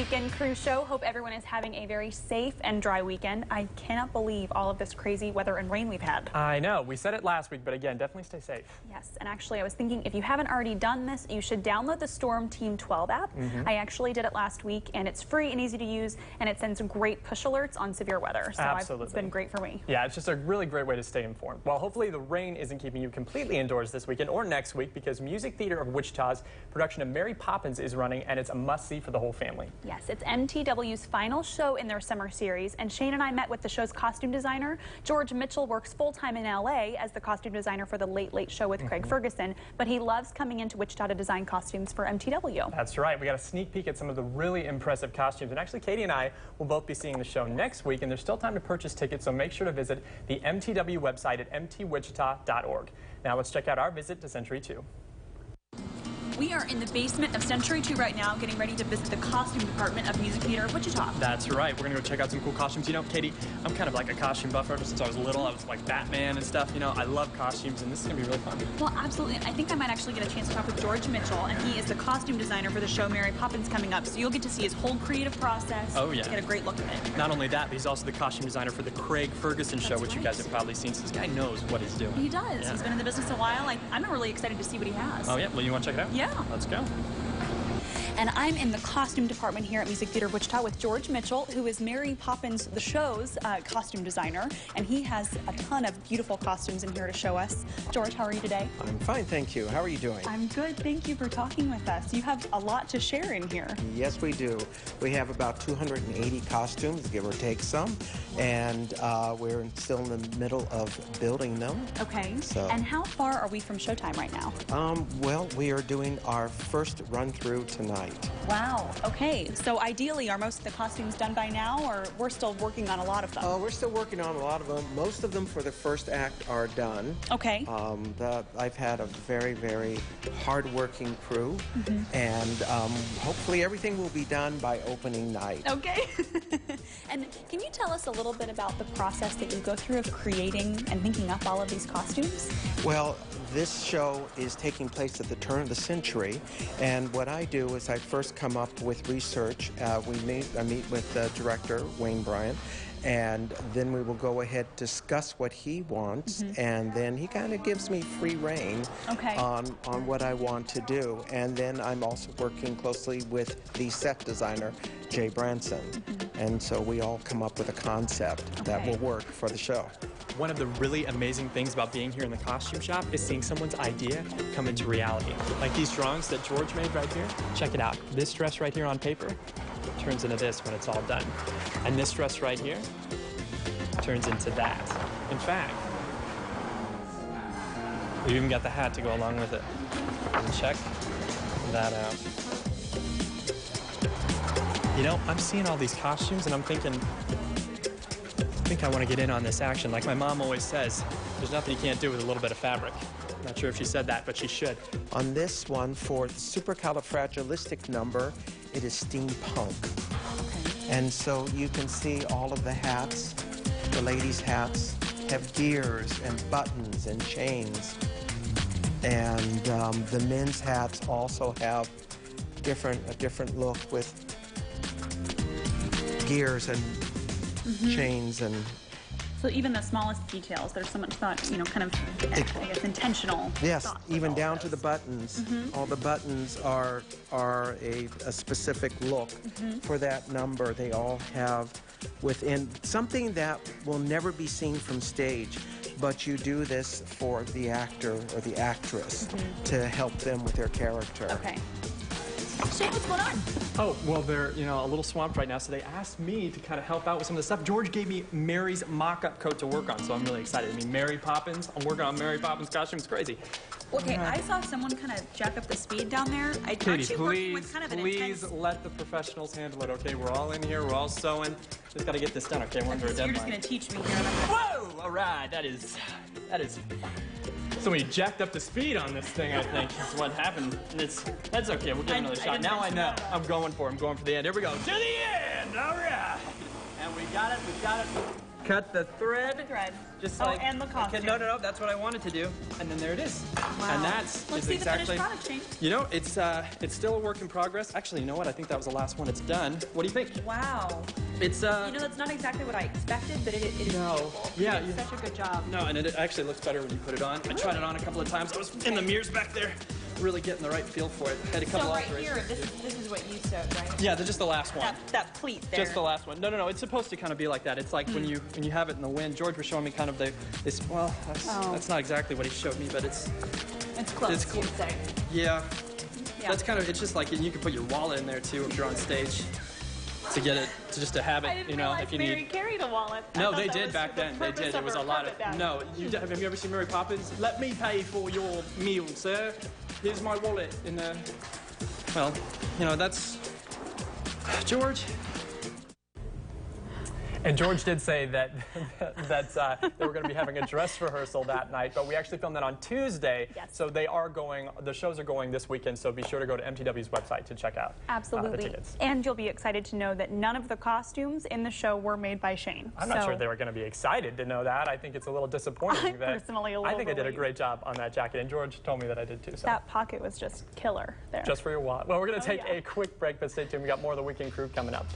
Weekend Crew Show. Hope everyone is having a very safe and dry weekend. I cannot believe all of this crazy weather and rain we've had. I know. We said it last week, but again, definitely stay safe. Yes, and actually I was thinking if you haven't already done this, you should download the Storm Team 12 app. I actually did it last week, and it's free and easy to use, and it sends great push alerts on severe weather. So Absolutely. It's been great for me. Yeah, it's just a really great way to stay informed. Well, hopefully the rain isn't keeping you completely indoors this weekend or next week, because Music Theater of Wichita's production of Mary Poppins is running, and it's a must-see for the whole family. Yes, it's MTW's final show in their summer series, and Shane and I met with the show's costume designer. George Mitchell works full-time in LA as the costume designer for The Late Late Show with Craig Ferguson, but he loves coming into Wichita to design costumes for MTW. That's right. We got a sneak peek at some of the really impressive costumes, and actually Katie and I will both be seeing the show next week, and there's still time to purchase tickets, so make sure to visit the MTW website at mtwichita.org. Now let's check out our visit to Century 2. We are in the basement of Century 2 right now, getting ready to visit the costume department of Music Theater of Wichita. That's right. We're going to go check out some cool costumes. You know, Katie, I'm kind of like a costume buff ever since I was little. I was like Batman and stuff. You know, I love costumes, and this is going to be really fun. Well, absolutely. I think I might actually get a chance to talk with George Mitchell, and he is the costume designer for the show Mary Poppins coming up. So you'll get to see his whole creative process. Oh, yeah. Get a great look at it. Not only that, but he's also the costume designer for the Craig Ferguson show, which you guys have probably seen. So this guy knows what he's doing. He does. Yeah. He's been in the business a while. I'm really excited to see what he has. Oh, yeah? Well, you want to check it out? Yeah. Let's go. And I'm in the costume department here at Music Theater of Wichita with George Mitchell, who is Mary Poppins, the show's costume designer. And he has a ton of beautiful costumes in here to show us. George, how are you today? I'm fine, thank you. How are you doing? I'm good. Thank you for talking with us. You have a lot to share in here. Yes, we do. We have about 280 costumes, give or take some. And we're still in the middle of building them. Okay. So, and how far are we from showtime right now? well, we are doing our first run-through tonight. Wow. Okay. So ideally, are most of the costumes done by now, or we're still working on a lot of them? We're still working on a lot of them. Most of them for the first act are done. Okay. I've had a very, very hard-working crew, and hopefully everything will be done by opening night. Okay. And can you tell us a little bit about the process that you go through of creating and thinking up all of these costumes? Well, this show is taking place at the turn of the century, and what I do is I first come up with research. I meet with the director, Wayne Bryant, and then we will go ahead discuss what he wants, and then he kind of gives me free rein on what I want to do. And then I'm also working closely with the set designer, Jay Branson, and so we all come up with a concept that will work for the show. One of the really amazing things about being here in the costume shop is seeing someone's idea come into reality. Like these drawings that George made right here. Check it out. This dress right here on paper turns into this when it's all done. And this dress right here turns into that. In fact, we even got the hat to go along with it. And check that out. You know, I'm seeing all these costumes and I'm thinking, I think I want to get in on this action. Like my mom always says, there's nothing you can't do with a little bit of fabric. Not sure if she said that, but she should. On this one, for the supercalifragilistic number, it is steampunk. And so you can see all of the hats, the ladies' hats, have gears and buttons and chains. And the men's hats also have a different look with gears and chains. And so even the smallest details, there's so much thought, you know, kind of, I guess, intentional. Yes, even down to the buttons. All the buttons are a specific look for that number. They all have within something that will never be seen from stage, but you do this for the actor or the actress to help them with their character. Okay. Shane, what's going on? Oh, well, they're, you know, a little swamped right now, so they asked me to kind of help out with some of the stuff. George gave me Mary's mock-up coat to work on, so I'm really excited. I mean, Mary Poppins, I'm working on Mary Poppins' costume. It's crazy. Okay, I saw someone kind of jack up the speed down there. Katie, please let the professionals handle it, okay? We're all in here, we're all sewing. Just got to get this done, okay? We're under a deadline. You're just going to teach me here. Whoa! All right, that is... Somebody jacked up the speed on this thing, I think, is what happened. That's okay, we'll give it another shot. Now I know. I'm going for the end. Here we go. To the end! All right! And we got it. cut the thread. Just Oh, like, and the costume. Okay, no, that's what I wanted to do. And then there it is. Wow. And that's Let's is see exactly. the finished product, Shane. You know, it's still a work in progress. Actually, you know what? I think that was the last one. It's done. What do you think? Wow. It's You know, that's not exactly what I expected, but it is No. beautiful. Yeah, You did yeah. such a good job. No, and it actually looks better when you put it on. I tried it on a couple of times. I was in the mirrors back there, really getting the right feel for it. Had a couple So right alterations. here, this is what you sewed, right? Yeah, just the last one. That pleat there. Just the last one. No. It's supposed to kind of be like that. It's like when you have it in the wind. George was showing me kind of this. Well, that's not exactly what he showed me, but it's close. it's cool. You'd say. Yeah. Yeah. That's kind of. It's just like you can put your wallet in there too if you're on stage. To get it, to have it, I didn't you know, realize if you Mary need. carried a wallet. I No, thought they that did was back the then. They purpose did. It was her a lot of. carpet bag. No, have you ever seen Mary Poppins? Let me pay for your meal, sir. Here's my wallet in the. Well, you know that's. George. And George did say that they were going to be having a dress rehearsal that night, but we actually filmed that on Tuesday. Yes. So the shows are going this weekend, so be sure to go to MTW's website to check out the Absolutely. tickets. And you'll be excited to know that none of the costumes in the show were made by Shane. I'm not sure they were going to be excited to know that. I think it's a little disappointing. I'm personally a I little think I did a relieved. great job on that jacket, and George told me that I did too. So. That pocket was just killer there. Just for your wallet. Well, we're going to take yeah. a quick break, but stay tuned. We got more of the Weekend Crew coming up.